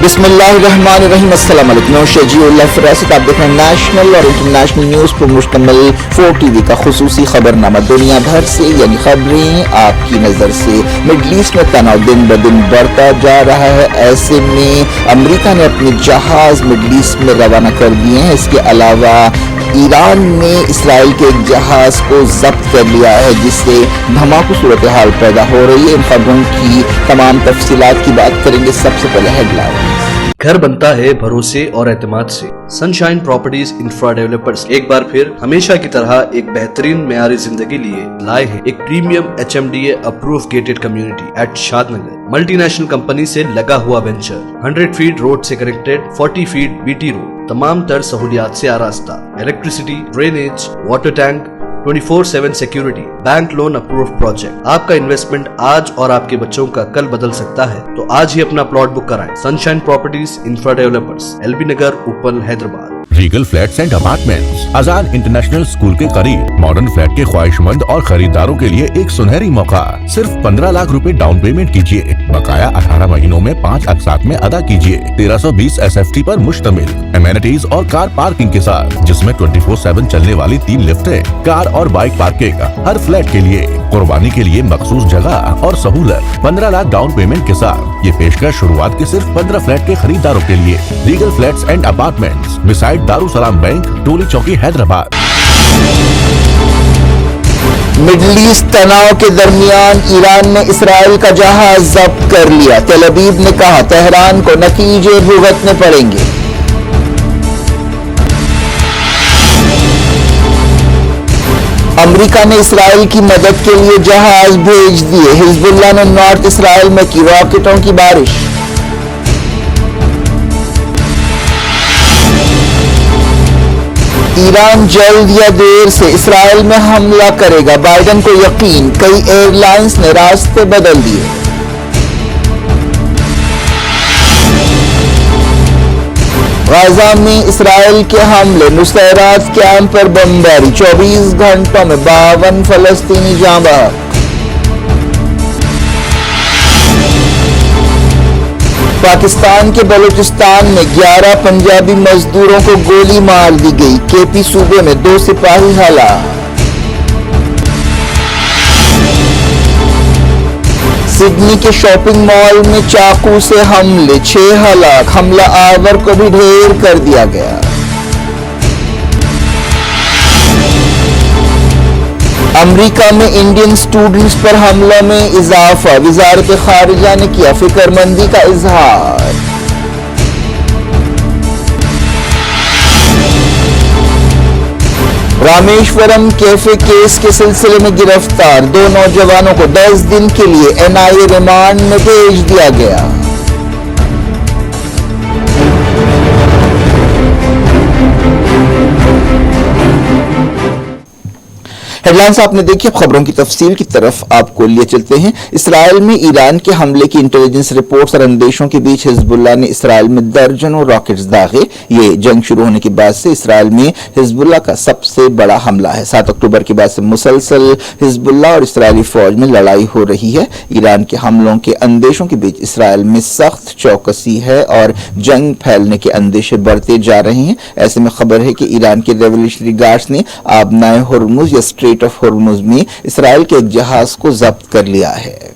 बिस्मिल्लाहिर्रहमानिर्रहीम। अस्सलाम वालेकुम। शजीउल्लाह फरासत, आप देख रहे हैं नेशनल और इंटरनेशनल न्यूज़ पर मुश्तमिल 4TV का खुसूसी खबरनामा। दुनिया भर से यानी खबरें आपकी नज़र से। मिडल ईस्ट में तनाव दिन ब दिन बढ़ता जा रहा है। ऐसे में अमेरिका ने अपने जहाज मिडल ईस्ट में रवाना कर दिए हैं। इसके अलावा ईरान ने इसराइल के एक जहाज को जब्त कर लिया है, जिससे धमाकू सूरत हाल पैदा हो रही है। इन खबरों की तमाम तफसीलात की बात करेंगे। सबसे पहले हेडलाइन। घर बनता है भरोसे और एतमाद से। सनशाइन प्रॉपर्टीज इंफ्रा डेवलपर्स एक बार फिर हमेशा की तरह एक बेहतरीन मेयारी जिंदगी लिए लाए हैं एक premium HMDA approve gated community at Shadnagar. Multinational company से लगा हुआ वेंचर, 100 फीट रोड से कनेक्टेड, 40 फीट BT रोड, तमाम तर सहूलियात से आरास्ता, electricity, drainage, water tank, 24/7 security, bank loan approve project. आपका इन्वेस्टमेंट आज और आपके बच्चों का कल बदल सकता है, तो आज ही अपना प्लॉट बुक कराएं। Sunshine properties infra developers, LB नगर, उपल, Hyderabad. Regal flats and apartments, Azad international school के करीब। मॉडर्न फ्लैट के ख्वाहिशमंद और खरीदारों के लिए एक सुनहरी मौका। सिर्फ 15 लाख रुपए डाउन पेमेंट कीजिए, बकाया 18 महीनों में 5 अक़सात में अदा कीजिए। 1320 SFT पर मुश्तमिल, एमेनिटीज और कार पार्किंग के साथ, जिसमें 24/7 चलने वाली 3 लिफ्टें, कार और बाइक पार्किंग हर फ्लैट के लिए। कुर्बानी के लिए मखसूस जगह और सहूलत। 15 लाख डाउन पेमेंट के साथ ये पेशकश शुरुआत के सिर्फ 15 फ्लैट के खरीदारों के लिए। Regal flats and apartments, beside Darussalam bank, Toli Chowki, Hyderabad. Middle east तनाव के दरमियान ईरान ने इसराइल का जहाज जब्त कर लिया। तेल अवीव ने कहा, तेहरान को नतीजे भुगतने पड़ेंगे। अमेरिका ने इसराइल की मदद के लिए जहाज भेज दिए। हिजबुल्लाह ने नॉर्थ इसराइल में की रॉकेटों की बारिश। ईरान जल्द या देर से इसराइल में हमला करेगा, बाइडेन को यकीन। कई एयरलाइंस ने रास्ते बदल दिए। गाजा में इसराइल के हमले, नुसैरात कैंप पर बमबारी। 24 घंटों में 52 फलस्तीनी जाँ बहक। पाकिस्तान के बलूचिस्तान में 11 पंजाबी मजदूरों को गोली मार दी गई। KP सूबे में 2 सिपाही हलाक। सिडनी के शॉपिंग मॉल में चाकू से हमले, 6 हलाक। हमला आवर को भी ढेर कर दिया गया। अमेरिका में इंडियन स्टूडेंट्स पर हमलों में इजाफा। वजारत खारिजा ने किया फिक्रमंदी का इजहार। रामेश्वरम कैफे केस के सिलसिले में गिरफ्तार 2 नौजवानों को 10 दिन के लिए NIA रिमांड में भेज दिया गया। हेडलाइंस आपने देखी। अब खबरों की तफसील की तरफ आपको लिए चलते हैं। इसराइल में ईरान के हमले की इंटेलिजेंस रिपोर्ट्स और अंदेशों के बीच हिजबुल्लाह ने इसराइल में दर्जनों रॉकेट्स दागे। ये जंग शुरू होने के बाद से इसराइल में हिजबुल्लाह का सबसे बड़ा हमला है। 7 अक्टूबर के बाद से मुसलसल हिजबुल्लाह और इसराइली फौज में लड़ाई हो रही है। ईरान के हमलों के अंदेशों के बीच इसराइल में सख्त चौकसी है और जंग फैलने के अंदेशे बढ़ते जा रहे हैं। ऐसे में खबर है कि ईरान के रेवोल्यूशनरी गार्ड्स ने आबनाए हुर्मुज या स्ट्रेट ऑफ हुर्मुज में इसराइल के एक जहाज को जब्त कर लिया है।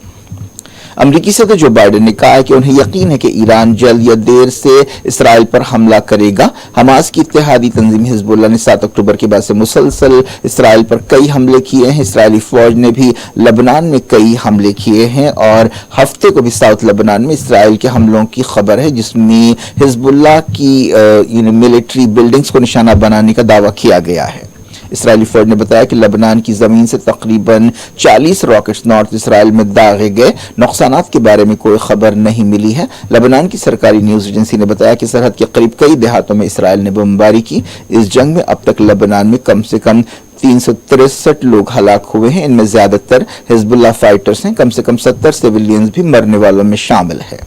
अमेरिकी सदर जो बाइडेन ने कहा है कि उन्हें यकीन है कि ईरान जल्द या देर से इसराइल पर हमला करेगा। हमास की इत्तेहादी तंजीम हिजबुल्लाह ने 7 अक्टूबर के बाद से मुसलसल इसराइल पर कई हमले किए हैं। इसराइली फौज ने भी लबनान में कई हमले किए हैं और हफ्ते को भी साउथ लबनान में इसराइल के हमलों की खबर है, जिसमें हिजबुल्लाह की मिलिट्री बिल्डिंग्स को निशाना बनाने का दावा किया गया है। इसराइली फौज ने बताया कि लबनान की जमीन से तकरीबन 40 रॉकेट्स नॉर्थ इसराइल में दागे गए। नुकसानात के बारे में कोई खबर नहीं मिली है। लबनान की सरकारी न्यूज एजेंसी ने बताया कि सरहद के करीब कई देहातों में इसराइल ने बमबारी की। इस जंग में अब तक लबनान में कम से कम 363 लोग हलाक हुए हैं। इनमें ज्यादातर हिजबुल्लाह फाइटर्स हैं। कम से कम 70 सिविलियंस भी मरने वालों में शामिल है।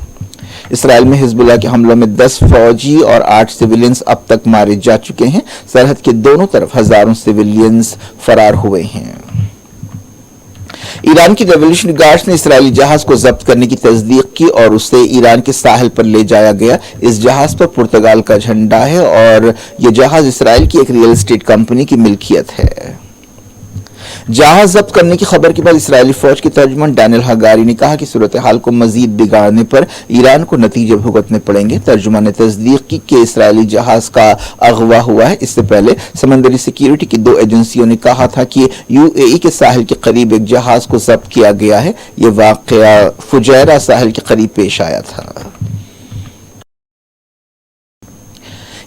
इसराइल में हिजबुल्लाह के हमलों में 10 फौजी और 8 सिविलियंस अब तक मारे जा चुके हैं। सरहद के दोनों तरफ हजारों सिविलियंस फरार हुए हैं। ایران کی ریولیوشنری گارڈز نے اسرائیلی جہاز کو ضبط کرنے کی تصدیق کی اور اسے ایران کے ساحل پر لے جایا گیا. اس جہاز پر پرتگال کا جھنڈا ہے اور یہ جہاز اسرائیل کی ایک ریئل اسٹیٹ کمپنی کی ملکیت ہے. جہاز ضبط کرنے کی خبر کے بعد اسرائیلی فوج کے ترجمان ڈینیل ہگاری نے کہا کہ صورتحال کو مزید بگاڑنے پر ایران کو نتیجے بھگتنے پڑیں گے. ترجمان نے تصدیق کی کہ اسرائیلی جہاز کا اغوا ہوا ہے. اس سے پہلے سمندری سیکیورٹی کی 2 ایجنسیوں نے کہا تھا کہ UAE کے ساحل کے قریب ایک جہاز کو ضبط کیا گیا ہے. یہ واقعہ فجیرہ ساحل کے قریب پیش آیا تھا.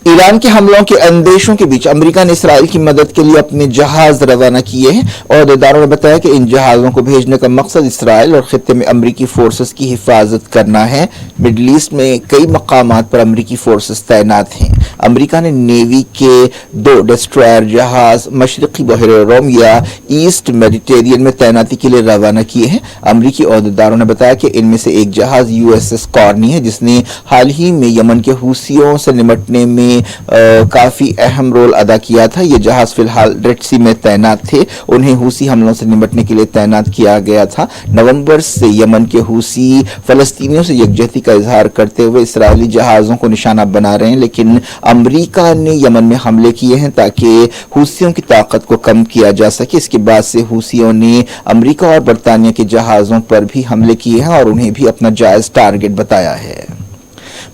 ایران کے حملوں کے اندیشوں کے بیچ امریکہ نے اسرائیل کی مدد کے لیے اپنے جہاز روانہ کیے ہیں. عہدیداروں نے بتایا کہ ان جہازوں کو بھیجنے کا مقصد اسرائیل اور خطے میں امریکی فورسز کی حفاظت کرنا ہے. مڈل ایسٹ میں کئی مقامات پر امریکی فورسز تعینات ہیں. امریکہ نے نیوی کے 2 ڈسٹرائر جہاز مشرقی بحر روم یا ایسٹ میڈیٹرینین میں تعیناتی کے لیے روانہ کیے ہیں. امریکی عہدیداروں نے بتایا کہ ان میں سے ایک جہاز USS کارنی ہے جس نے حال ہی میں یمن کے حوثیوں سے نمٹنے میں کافی اہم رول ادا کیا تھا. یہ جہاز فی الحال ریڈ سی میں تعینات تھے. انہیں حوثی حملوں سے نمٹنے کے لیے تعینات کیا گیا تھا. نومبر سے یمن کے حوثی فلسطینیوں سے یکجہتی کا اظہار کرتے ہوئے اسرائیلی جہازوں کو نشانہ بنا رہے ہیں، لیکن امریکہ نے یمن میں حملے کیے ہیں تاکہ حوثیوں کی طاقت کو کم کیا جا سکے. اس کے بعد سے حوثیوں نے امریکہ اور برطانیہ کے جہازوں پر بھی حملے کیے ہیں اور انہیں بھی اپنا جائز ٹارگٹ بتایا ہے.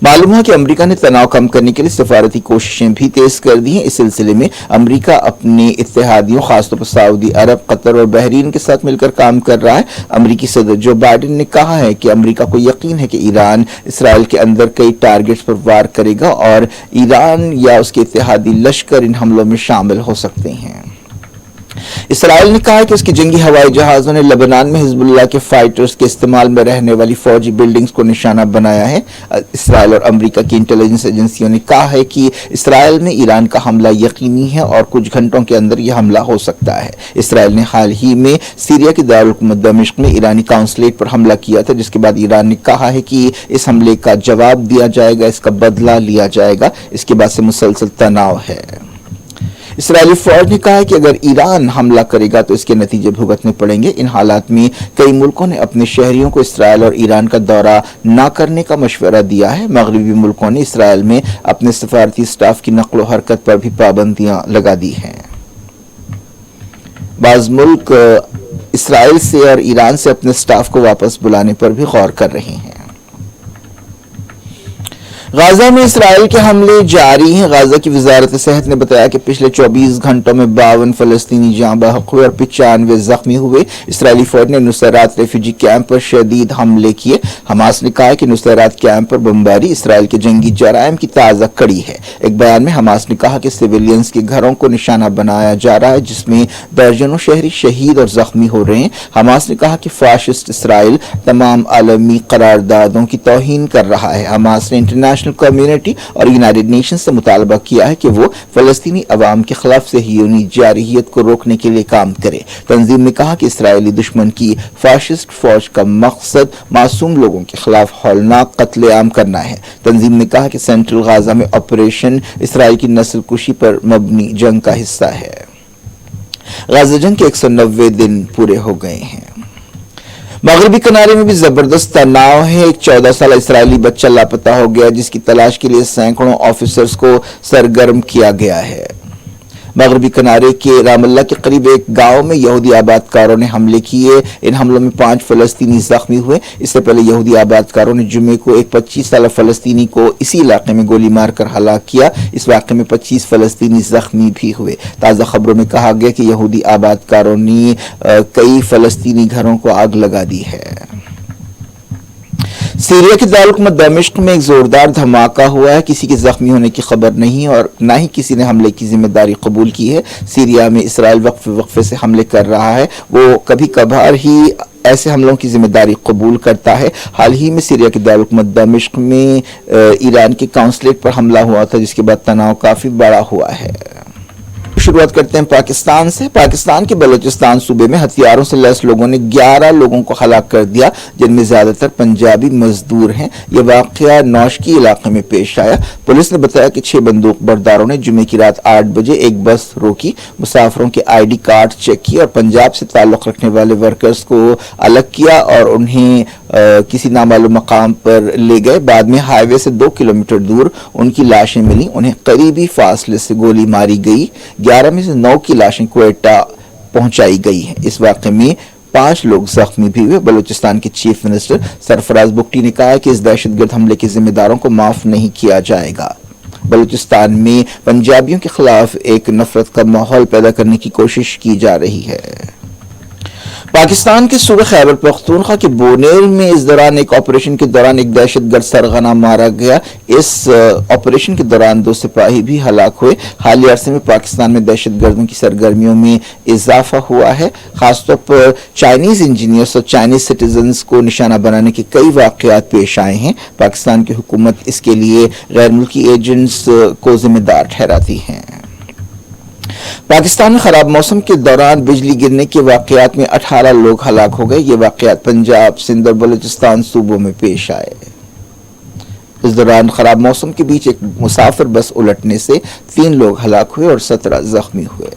معلوم ہوا کہ امریکہ نے تناؤ کم کرنے کے لیے سفارتی کوششیں بھی تیز کر دی ہیں. اس سلسلے میں امریکہ اپنے اتحادیوں خاص طور پر سعودی عرب، قطر اور بحرین کے ساتھ مل کر کام کر رہا ہے. امریکی صدر جو بائیڈن نے کہا ہے کہ امریکہ کو یقین ہے کہ ایران اسرائیل کے اندر کئی ٹارگٹس پر وار کرے گا اور ایران یا اس کے اتحادی لشکر ان حملوں میں شامل ہو سکتے ہیں. اسرائیل نے کہا کہ اس کے جنگی ہوائی جہازوں نے لبنان میں حزب اللہ کے فائٹرز کے استعمال میں رہنے والی فوجی بلڈنگز کو نشانہ بنایا ہے. اسرائیل اور امریکہ کی انٹیلیجنس ایجنسیوں نے کہا ہے کہ اسرائیل میں ایران کا حملہ یقینی ہے اور کچھ گھنٹوں کے اندر یہ حملہ ہو سکتا ہے. اسرائیل نے حال ہی میں سیریا کے دارالحکومت دمشق میں ایرانی قونصلیٹ پر حملہ کیا تھا، جس کے بعد ایران نے کہا ہے کہ اس حملے کا جواب دیا جائے گا، اس کا بدلہ لیا جائے گا. اس کے بعد سے مسلسل تناؤ ہے. اسرائیلی فوج نے کہا ہے کہ اگر ایران حملہ کرے گا تو اس کے نتیجے بھگتنے پڑیں گے. ان حالات میں کئی ملکوں نے اپنے شہریوں کو اسرائیل اور ایران کا دورہ نہ کرنے کا مشورہ دیا ہے. مغربی ملکوں نے اسرائیل میں اپنے سفارتی سٹاف کی نقل و حرکت پر بھی پابندیاں لگا دی ہیں. بعض ملک اسرائیل سے اور ایران سے اپنے سٹاف کو واپس بلانے پر بھی غور کر رہے ہیں. غزہ میں اسرائیل کے حملے جاری ہیں. غزہ کی وزارت صحت نے بتایا کہ پچھلے 24 گھنٹوں میں 52 فلسطینی جاں بحق ہوئے اور 95 زخمی ہوئے. اسرائیلی فوج نے نصیرات ریفیوجی کیمپ پر شدید حملے کیے. حماس نے کہا کہ نصیرات کیمپ پر بمباری اسرائیل کے جنگی جرائم کی تازہ کڑی ہے. ایک بیان میں حماس نے کہا کہ سیویلینز کے گھروں کو نشانہ بنایا جا رہا ہے جس میں درجنوں شہری شہید اور زخمی ہو رہے ہیں. حماس نے کہا کہ فاشسٹ اسرائیل تمام عالمی قراردادوں کی توہین کر رہا ہے. حماس نے انٹرنیشنل کمیونٹی اور یونائیٹڈ نیشن سے مطالبہ کیا ہے کہ وہ فلسطینی عوام کے خلاف صہیونی جارحیت کو روکنے کے لیے کام کرے. تنظیم نے کہا کہ اسرائیلی دشمن کی فاشسٹ فوج کا مقصد معصوم لوگوں کے خلاف ہولناک قتل عام کرنا ہے. تنظیم نے کہا کہ سینٹرل غزہ میں آپریشن اسرائیل کی نسل کشی پر مبنی جنگ کا حصہ ہے. غزہ جنگ کے 190 دن پورے ہو گئے ہیں. مغربی کنارے میں بھی زبردست تناؤ ہے. ایک 14 سالہ اسرائیلی بچہ لاپتہ ہو گیا جس کی تلاش کے لیے سینکڑوں آفیسرز کو سرگرم کیا گیا ہے. مغربی کنارے کے رام اللہ کے قریب ایک گاؤں میں یہودی آباد کاروں نے حملے کیے. ان حملوں میں 5 فلسطینی زخمی ہوئے. اس سے پہلے یہودی آباد کاروں نے جمعے کو ایک 25 سالہ فلسطینی کو اسی علاقے میں گولی مار کر ہلاک کیا. اس واقعے میں 25 فلسطینی زخمی بھی ہوئے. تازہ خبروں میں کہا گیا کہ یہودی آباد کاروں نے کئی فلسطینی گھروں کو آگ لگا دی ہے. سیریا کے دارالحکومت دمشق میں ایک زوردار دھماکہ ہوا ہے. کسی کے زخمی ہونے کی خبر نہیں اور نہ ہی کسی نے حملے کی ذمہ داری قبول کی ہے. سیریا میں اسرائیل وقفے سے حملے کر رہا ہے. وہ کبھی کبھار ہی ایسے حملوں کی ذمہ داری قبول کرتا ہے. حال ہی میں سیریا کے دارالحکومت دمشق میں ایران کے قونصلیٹ پر حملہ ہوا تھا جس کے بعد تناؤ کافی بڑا ہوا ہے. शुरुआत करते हैं पाकिस्तान से। पाकिस्तान के बलूचिस्तान सूबे में हथियारों से लैस लोगों ने 11 लोगों को हलाक कर दिया, जिनमें ज्यादातर पंजाबी मजदूर हैं। यह वाकया नौशकी इलाके में पेश आया। पुलिस ने बताया कि 6 बंदूक बरदारों ने जुमे की रात 8 बजे एक बस रोकी, मुसाफिरों के ID कार्ड चेक किए और पंजाब से ताल्लुक रखने वाले वर्कर्स को अलग किया और उन्हें किसी नामालूम मकाम पर ले गए। बाद में हाईवे से 2 किलोमीटर दूर उनकी लाशें मिली, उन्हें करीबी फासले से गोली मारी गई। 11 में से 9 की लाशें क्वेटा पहुंचाई गई हैं। इस वाक़े में 5 लोग जख्मी भी हुए। बलूचिस्तान के चीफ मिनिस्टर सरफराज बुगटी ने कहा कि इस दहशतगर्द हमले के जिम्मेदारों को माफ नहीं किया जाएगा। बलूचिस्तान में पंजाबियों के खिलाफ एक नफरत का माहौल पैदा करने की कोशिश की जा रही है। पाकिस्तान के सूबे खैबर पख्तूनख्वा के बोनेर में इस दौरान एक ऑपरेशन के दौरान एक दहशतगर्द सरगना मारा गया। इस ऑपरेशन के दौरान 2 सिपाही भी हलाक हुए। हालिया अरसे में पाकिस्तान में दहशतगर्दों की सरगर्मियों में इजाफा हुआ है। खासतौर पर चाइनीज इंजीनियर्स और चाइनीज सिटीजन्स को निशाना बनाने के कई वाकयात पेश आए हैं। पाकिस्तान की हुकूमत इसके लिए गैर मुल्की एजेंट्स को जिम्मेदार ठहराती है। पाकिस्तान में खराब मौसम के दौरान बिजली गिरने के वाकयात में 18 लोग हलाक हो गए। ये वाकयात पंजाब, सिंध और बलूचिस्तान सूबों में पेश आए। इस दौरान खराब मौसम के बीच एक मुसाफिर बस उलटने से 3 लोग हलाक हुए और 17 जख्मी हुए।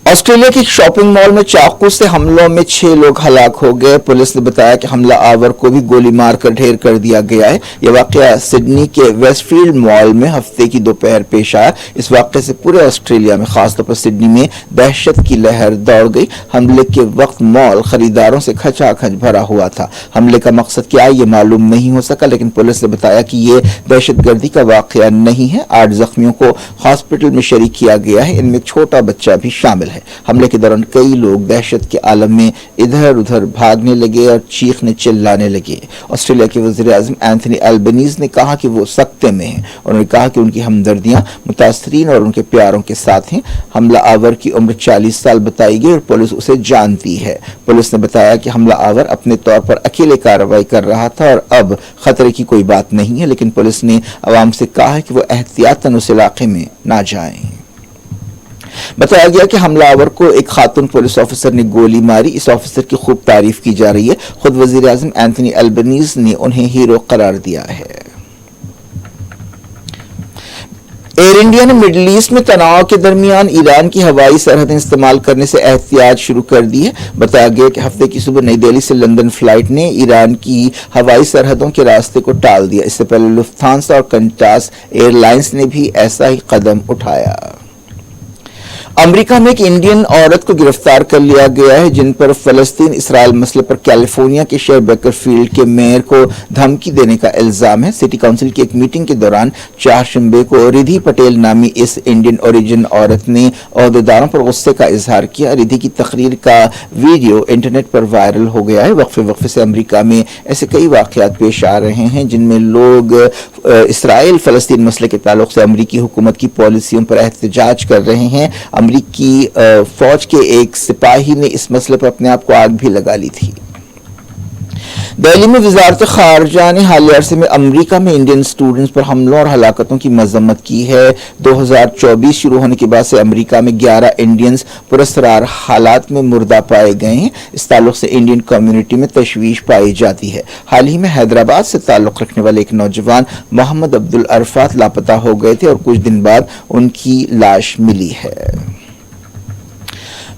ऑस्ट्रेलिया के शॉपिंग मॉल में चाकू से हमलों में 6 लोग हलाक हो गए। पुलिस ने बताया कि हमला आवर को भी गोली मारकर ढेर कर दिया गया है। यह वाकया सिडनी के वेस्टफील्ड मॉल में हफ्ते की दोपहर पेश आया। इस वाकये से पूरे ऑस्ट्रेलिया में खासतौर पर सिडनी में दहशत की लहर दौड़ गई। हमले के वक्त मॉल खरीदारों से खचाखच भरा हुआ था। हमले का मकसद क्या है ये मालूम नहीं हो सका, लेकिन पुलिस ने बताया कि ये दहशतगर्दी का वाकया नहीं है। 8 जख्मियों को हॉस्पिटल में शरीक किया गया है, इनमें एक छोटा बच्चा भी शामिल है। हमले के दौरान कई लोग दहशत के आलम में इधर उधर भागने लगे और चीखने चिल्लाने लगे। ऑस्ट्रेलिया के वज़ीर आज़म एंथनी अल्बनीज़ ने कहा कि वो सख्ते में हैं। उन्होंने कहा कि उनकी हमदर्दियां मुतासरीन और उनके प्यारों के साथ हैं। हमला आवर की उम्र 40 साल बताई गई और पुलिस उसे जानती है। पुलिस ने बताया कि हमला आवर अपने तौर पर अकेले कार्रवाई कर रहा था और अब खतरे की कोई बात नहीं है, लेकिन पुलिस ने अवाम से कहा है कि वो एहतियातन उस इलाके में ना जाएं। बताया गया कि हमलावर को एक खातून पुलिस ऑफिसर ने गोली मारी। इस ऑफिसर की खूब तारीफ की जा रही है। खुद वजीर आज़म एंथनी अल्बनीज़ ने उन्हें हीरो करार दिया है। एयर इंडिया ने मिडल ईस्ट में तनाव के दरमियान ईरान की हवाई सरहदें इस्तेमाल करने से एहतियात शुरू कर दी है। बताया गया कि हफ्ते की सुबह नई दिल्ली से लंदन फ्लाइट ने ईरान की हवाई सरहदों के रास्ते को टाल दिया। इससे पहले लुफ्थांसा और कंटास एयरलाइंस ने भी ऐसा ही कदम उठाया। अमेरिका में एक इंडियन औरत को गिरफ्तार कर लिया गया है, जिन पर फलस्तीन इसराइल मसले पर कैलिफोर्निया के शहर बेकरफील्ड के मेयर को धमकी देने का इल्जाम है। सिटी काउंसिल की एक मीटिंग के दौरान चारशंबे को रिधि पटेल नामी इस इंडियन ओरिजिन औरत ने अहदेदारों पर गुस्से का इजहार किया। रिधि की तकरीर का वीडियो इंटरनेट पर वायरल हो गया है। वक्फे वक्फे से अमेरिका में ऐसे कई वाकयात पेश आ रहे हैं जिनमें लोग इसराइल फलस्तीन मसले के ताल्लुक से अमेरिकी हुकूमत की पॉलिसियों पर एहतजाज कर रहे हैं। अमेरिकी फौज के एक सिपाही ने इस मसले पर अपने आप को आग भी लगा ली थी। दिल्ली में वजारत खारजा ने हालिया अरसे में अमेरिका में इंडियन स्टूडेंट्स पर हमलों और हलाकतों की मजम्मत की है। 2024 शुरू होने के बाद से अमेरिका में 11 इंडियंस पुरस्कार हालात में मुर्दा पाए गए हैं। इस ताल्लुक से इंडियन कम्युनिटी में तशवीश पाई जाती है। हाल ही में हैदराबाद से ताल्लुक रखने वाले एक नौजवान मोहम्मद अब्दुल अरफात लापता हो गए थे और कुछ दिन बाद उनकी लाश मिली है।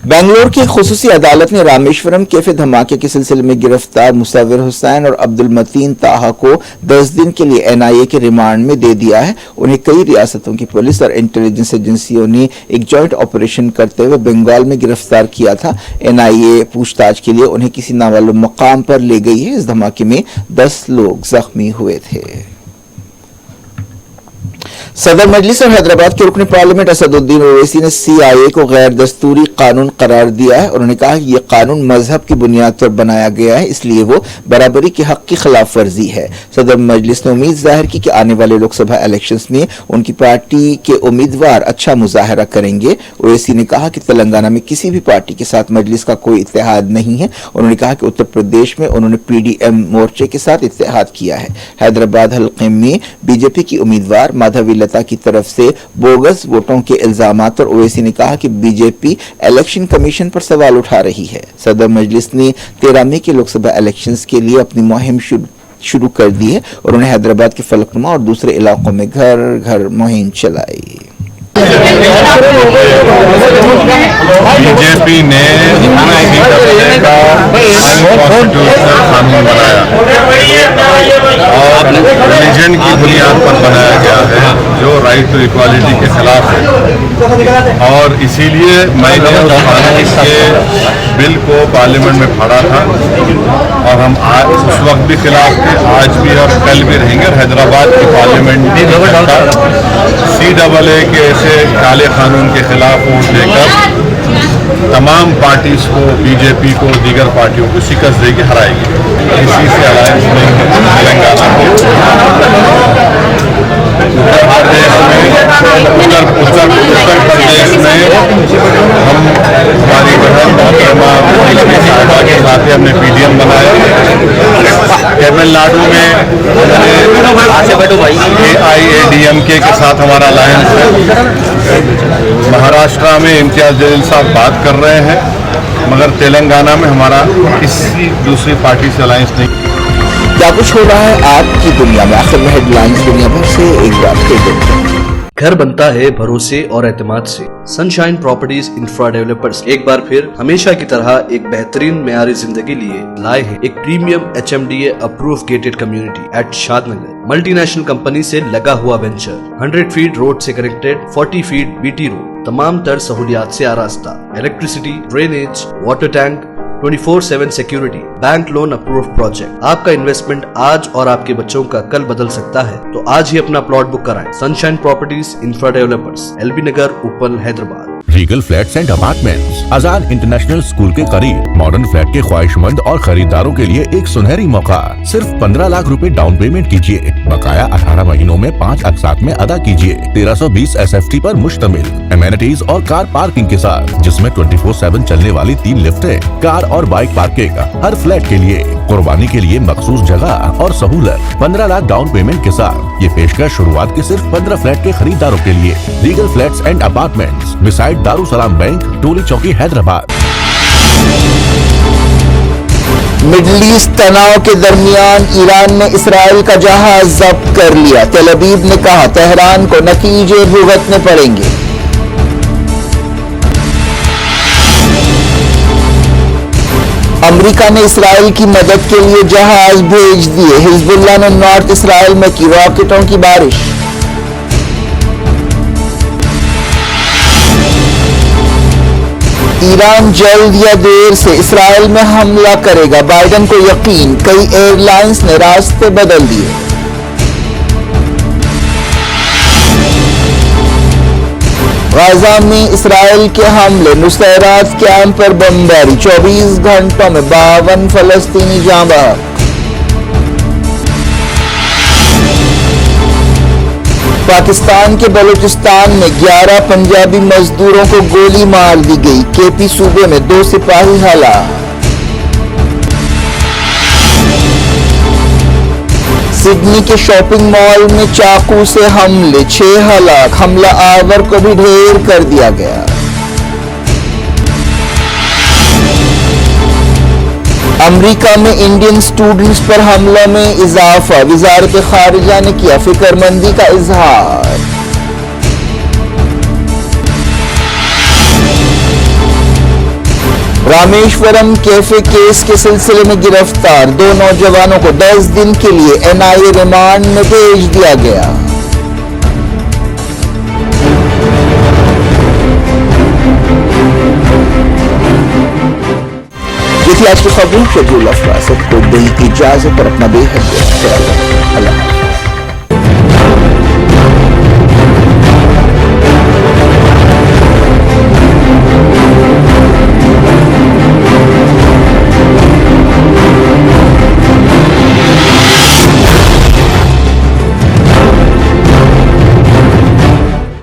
बेंगलोर की खुसूसी अदालत ने रामेश्वरम कैफे धमाके के सिलसिले में गिरफ्तार मुसव्विर हुसैन और अब्दुल मतीन ताहा को 10 दिन के लिए NIA के रिमांड में दे दिया है। उन्हें कई रियासतों की पुलिस और इंटेलिजेंस एजेंसियों ने एक जॉइंट ऑपरेशन करते हुए बंगाल में गिरफ्तार किया था। NIA पूछताछ के लिए उन्हें किसी नामालूम मकाम पर ले गई है। इस धमाके में 10 लोग जख्मी हुए थे। सदर मजलिस और हैदराबाद के रुकन पार्लियामेंट असदुद्दीन ओवैसी ने CIA को गैर दस्तूरी कानून करार दिया है। उन्होंने कहा कि यह कानून मजहब की बुनियाद पर बनाया गया है, इसलिए वो बराबरी के हक की खिलाफ वर्जी है। सदर मजलिस ने उम्मीद जाहिर की कि आने वाले लोकसभा इलेक्शंस में उनकी पार्टी के उम्मीदवार अच्छा मुजाहरा करेंगे। ओवैसी ने कहा कि तेलंगाना में किसी भी पार्टी के साथ मजलिस का कोई इत्तेहाद नहीं है। उन्होंने कहा कि उत्तर प्रदेश में उन्होंने PDM मोर्चे के साथ इत्तेहाद किया है। हैदराबाद हल्के में BJP की उम्मीदवार माधवी लता की तरफ से बोगस वोटों के इल्जामात पर ओवैसी ने कहा कि बीजेपी इलेक्शन कमीशन पर सवाल उठा रही है। सदर मजलिस ने 13 मई के लोकसभा इलेक्शंस के लिए अपनी मुहिम शुरू कर दी है और उन्होंने हैदराबाद के फलकनुमा और दूसरे इलाकों में घर घर मुहिम चलाई। बीजेपी ने अनकॉन्स्टिट्यूशनल कानून बनाया और रिलीजन की बुनियाद पर बनाया गया है जो राइट टू इक्वालिटी के खिलाफ है और इसीलिए मैंने उस कानून के बिल को पार्लियामेंट में फाड़ा था और हम उस वक्त भी खिलाफ थे, आज भी और कल भी रहेंगे। और हैदराबाद की पार्लियामेंट CAA के ऐसे काले कानून के खिलाफ वोट देकर तमाम पार्टीज को, बीजेपी को, दीगर पार्टियों को शिकस्त देके हराएगी। इसी से अलायंस में तेलंगाना में उत्तर प्रदेश में हम हमारी बहन के साथ हमने PDM बनाया। तमिलनाडु में AIADMK के साथ हमारा अलायंस है। महाराष्ट्र में इम्तियाज जलील साहब बात कर रहे हैं, मगर तेलंगाना में हमारा किसी दूसरी पार्टी से अलायंस नहीं। क्या कुछ हो रहा है आपकी दुनिया में, आखिर में हेडलाइंस दुनिया भर से एक बार फिर देखते हैं। घर बनता है भरोसे और एतमाद से। सनशाइन प्रॉपर्टीज इंफ्रा डेवलपर्स एक बार फिर हमेशा की तरह एक बेहतरीन मेयारी जिंदगी लिए लाए हैं एक premium HMDA approve gated community at Shadnagar. Multinational company से लगा हुआ वेंचर, 100 फीट रोड से कनेक्टेड, 40 फीट BT रोड, तमाम तर सहूलियात से आरास्ता, electricity, drainage, water tank, 24/7 security, bank loan approve project. आपका इन्वेस्टमेंट आज और आपके बच्चों का कल बदल सकता है, तो आज ही अपना प्लॉट बुक कराएं। Sunshine properties infra developers, LB नगर, उपल, Hyderabad. Regal flats and apartments, अजान इंटरनेशनल स्कूल के करीब। मॉडर्न फ्लैट के ख्वाहिशमंद और खरीदारों के लिए एक सुनहरी मौका। सिर्फ 15 लाख रुपए डाउन पेमेंट कीजिए, बकाया 18 महीनों में 5 अक़सात में अदा कीजिए। 1320 SFT पर मुश्तमिल, एमेनिटीज और कार पार्किंग के साथ, जिसमें 24/7 चलने वाली 3 लिफ्टें, कार और बाइक पार्किंग हर फ्लैट के लिए। कुर्बानी के लिए मखसूस जगह और सहूलत। 15 लाख डाउन पेमेंट के साथ ये पेशकश शुरुआत के सिर्फ 15 फ्लैट के खरीदारों के लिए। Regal flats and apartments beside Darussalam bank, Toli Chowki, Hyderabad. Middle east तनाव के दरमियान ईरान ने इसराइल का जहाज जब्त कर लिया। तेल अवीव ने कहा तेहरान को नतीजे भुगतने पड़ेंगे। अमेरिका ने इसराइल की मदद के लिए जहाज भेज दिए। हिजबुल्लाह ने नॉर्थ इसराइल में की रॉकेटों की बारिश। ईरान जल्द या देर से इसराइल में हमला करेगा, बाइडेन को यकीन। कई एयरलाइंस ने रास्ते बदल दिए। गाजा में इसराइल के हमले, नुसैरात कैंप पर बमबारी, 24 घंटों में 52 फलस्तीनी जाँ बहक। पाकिस्तान के बलूचिस्तान में 11 पंजाबी मजदूरों को गोली मार दी गई। KP सूबे में 2 सिपाही हलाक। सिडनी के शॉपिंग मॉल में चाकू से हमले, 6 हलाक। हमला आवर को भी ढेर कर दिया गया। अमेरिका में इंडियन स्टूडेंट्स पर हमलों में इजाफा, वजारत खारिजा ने किया फिक्रमंदी का इजहार। रामेश्वरम कैफे केस के सिलसिले में गिरफ्तार 2 नौजवानों को 10 दिन के लिए NIA रिमांड में भेज दिया गया। ये थी आज की खबरें। शेड्यूल अफरा सबको दी इजाजत और अपना बेहद ख्याल रखें।